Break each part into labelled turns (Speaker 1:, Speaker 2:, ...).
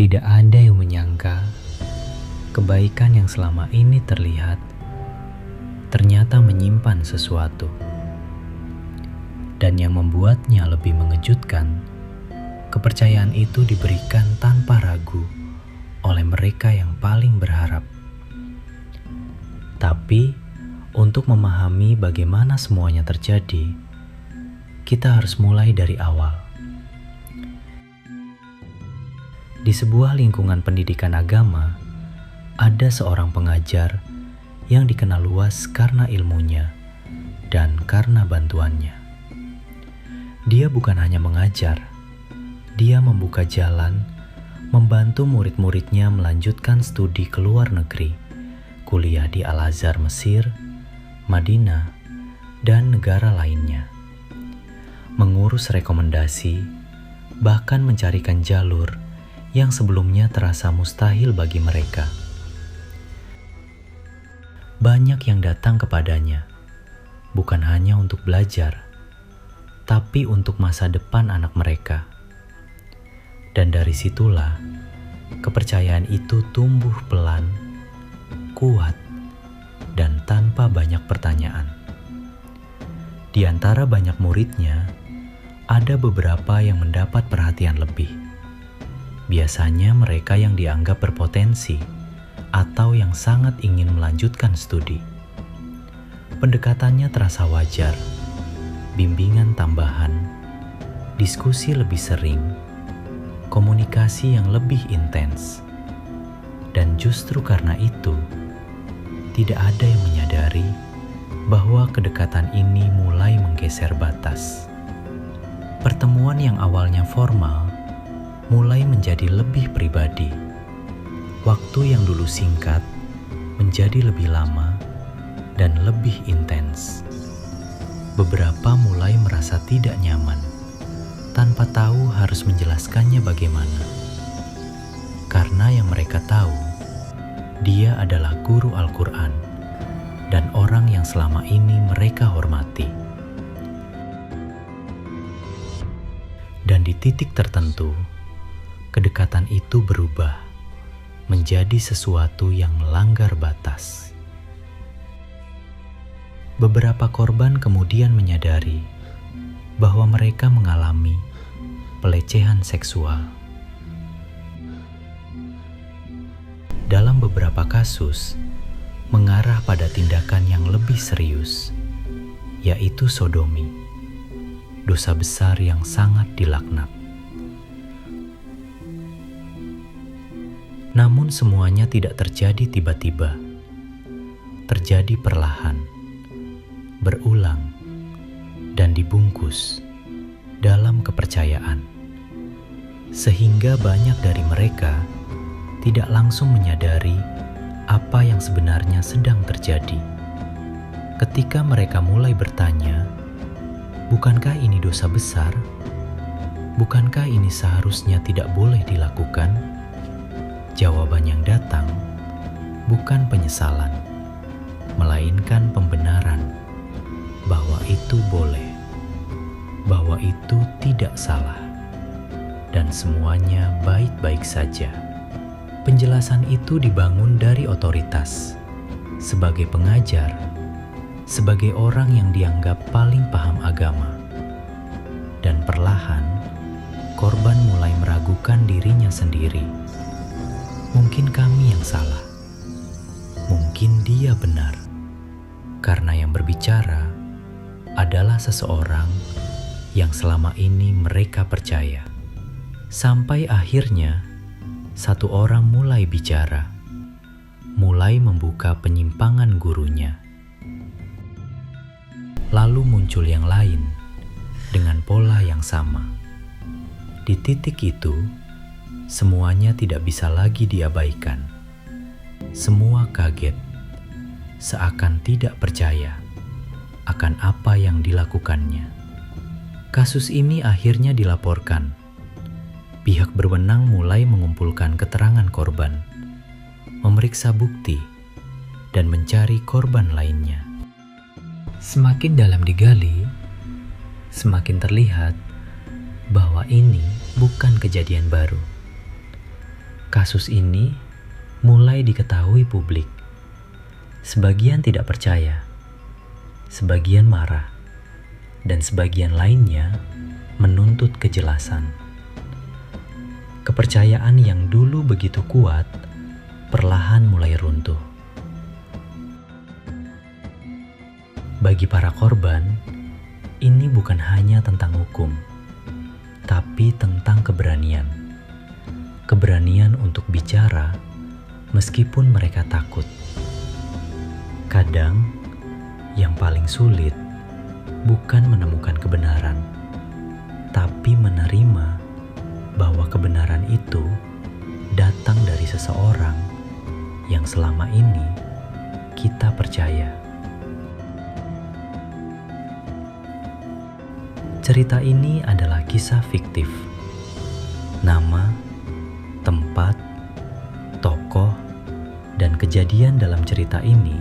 Speaker 1: Tidak ada yang menyangka kebaikan yang selama ini terlihat ternyata menyimpan sesuatu. Dan yang membuatnya lebih mengejutkan, kepercayaan itu diberikan tanpa ragu oleh mereka yang paling berharap. Tapi, untuk memahami bagaimana semuanya terjadi, kita harus mulai dari awal. Di sebuah lingkungan pendidikan agama, ada seorang pengajar yang dikenal luas karena ilmunya dan karena bantuannya. Dia bukan hanya mengajar, dia membuka jalan, membantu murid-muridnya melanjutkan studi ke luar negeri, kuliah di Al-Azhar Mesir, Madinah, dan negara lainnya. Mengurus rekomendasi, bahkan mencarikan jalur yang sebelumnya terasa mustahil bagi mereka. Banyak yang datang kepadanya, bukan hanya untuk belajar, tapi untuk masa depan anak mereka. Dan dari situlah, kepercayaan itu tumbuh pelan, kuat, dan tanpa banyak pertanyaan. Di antara banyak muridnya, ada beberapa yang mendapat perhatian lebih. Biasanya mereka yang dianggap berpotensi atau yang sangat ingin melanjutkan studi. Pendekatannya terasa wajar, bimbingan tambahan, diskusi lebih sering, komunikasi yang lebih intens. Dan justru karena itu, tidak ada yang menyadari bahwa kedekatan ini mulai menggeser batas. Pertemuan yang awalnya formal mulai menjadi lebih pribadi. Waktu yang dulu singkat menjadi lebih lama dan lebih intens. Beberapa mulai merasa tidak nyaman, tanpa tahu harus menjelaskannya bagaimana. Karena yang mereka tahu, dia adalah guru Al-Quran dan orang yang selama ini mereka hormati. Dan di titik tertentu, kedekatan itu berubah menjadi sesuatu yang melanggar batas. Beberapa korban kemudian menyadari bahwa mereka mengalami pelecehan seksual. Dalam beberapa kasus, mengarah pada tindakan yang lebih serius, yaitu sodomi, dosa besar yang sangat dilaknat. Namun semuanya tidak terjadi tiba-tiba, terjadi perlahan, berulang, dan dibungkus dalam kepercayaan. Sehingga banyak dari mereka tidak langsung menyadari apa yang sebenarnya sedang terjadi. Ketika mereka mulai bertanya, bukankah ini dosa besar? Bukankah ini seharusnya tidak boleh dilakukan? Jawaban yang datang bukan penyesalan, melainkan pembenaran bahwa itu boleh, bahwa itu tidak salah, dan semuanya baik-baik saja. Penjelasan itu dibangun dari otoritas, sebagai pengajar, sebagai orang yang dianggap paling paham agama. Dan perlahan, korban mulai meragukan dirinya sendiri. Mungkin kami yang salah, mungkin dia benar, karena yang berbicara adalah seseorang yang selama ini mereka percaya. Sampai akhirnya, satu orang mulai bicara, mulai membuka penyimpangan gurunya. Lalu muncul yang lain dengan pola yang sama. Di titik itu, semuanya tidak bisa lagi diabaikan. Semua kaget, seakan tidak percaya akan apa yang dilakukannya. Kasus ini akhirnya dilaporkan. Pihak berwenang mulai mengumpulkan keterangan korban, memeriksa bukti, dan mencari korban lainnya. Semakin dalam digali, semakin terlihat bahwa ini bukan kejadian baru. Kasus ini mulai diketahui publik. Sebagian tidak percaya, sebagian marah, dan sebagian lainnya menuntut kejelasan. Kepercayaan yang dulu begitu kuat perlahan mulai runtuh. Bagi para korban, ini bukan hanya tentang hukum, tapi tentang keberanian. Keberanian untuk bicara meskipun mereka takut. Kadang, yang paling sulit bukan menemukan kebenaran, tapi menerima bahwa kebenaran itu datang dari seseorang yang selama ini kita percaya. Cerita ini adalah kisah fiktif. Nama, tempat, tokoh, dan kejadian dalam cerita ini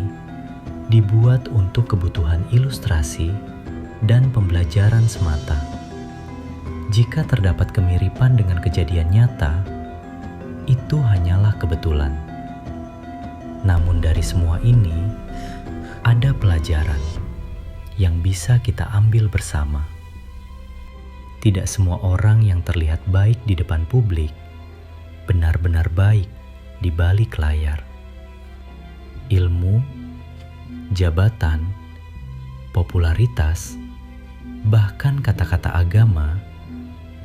Speaker 1: dibuat untuk kebutuhan ilustrasi dan pembelajaran semata. Jika terdapat kemiripan dengan kejadian nyata, itu hanyalah kebetulan. Namun dari semua ini, ada pelajaran yang bisa kita ambil bersama. Tidak semua orang yang terlihat baik di depan publik benar-benar baik di balik layar. Ilmu, jabatan, popularitas, bahkan kata-kata agama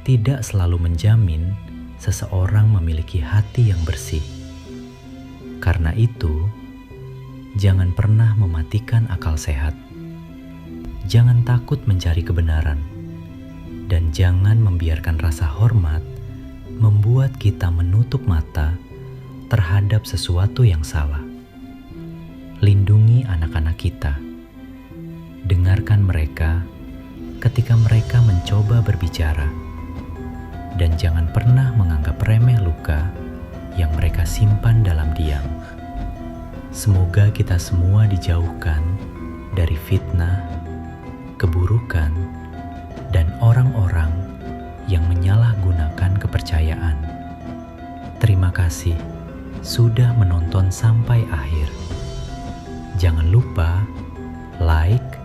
Speaker 1: tidak selalu menjamin seseorang memiliki hati yang bersih. Karena itu, jangan pernah mematikan akal sehat. Jangan takut mencari kebenaran. Dan jangan membiarkan rasa hormat membuat kita menutup mata terhadap sesuatu yang salah. Lindungi anak-anak kita. Dengarkan mereka ketika mereka mencoba berbicara. Dan jangan pernah menganggap remeh luka yang mereka simpan dalam diam. Semoga kita semua dijauhkan dari fitnah, keburukan, dan orang-orang yang menyalahgunakan kepercayaan. Terima kasih sudah menonton sampai akhir. Jangan lupa like,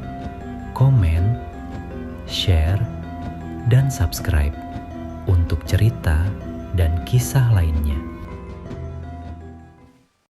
Speaker 1: komen, share, dan subscribe untuk cerita dan kisah lainnya.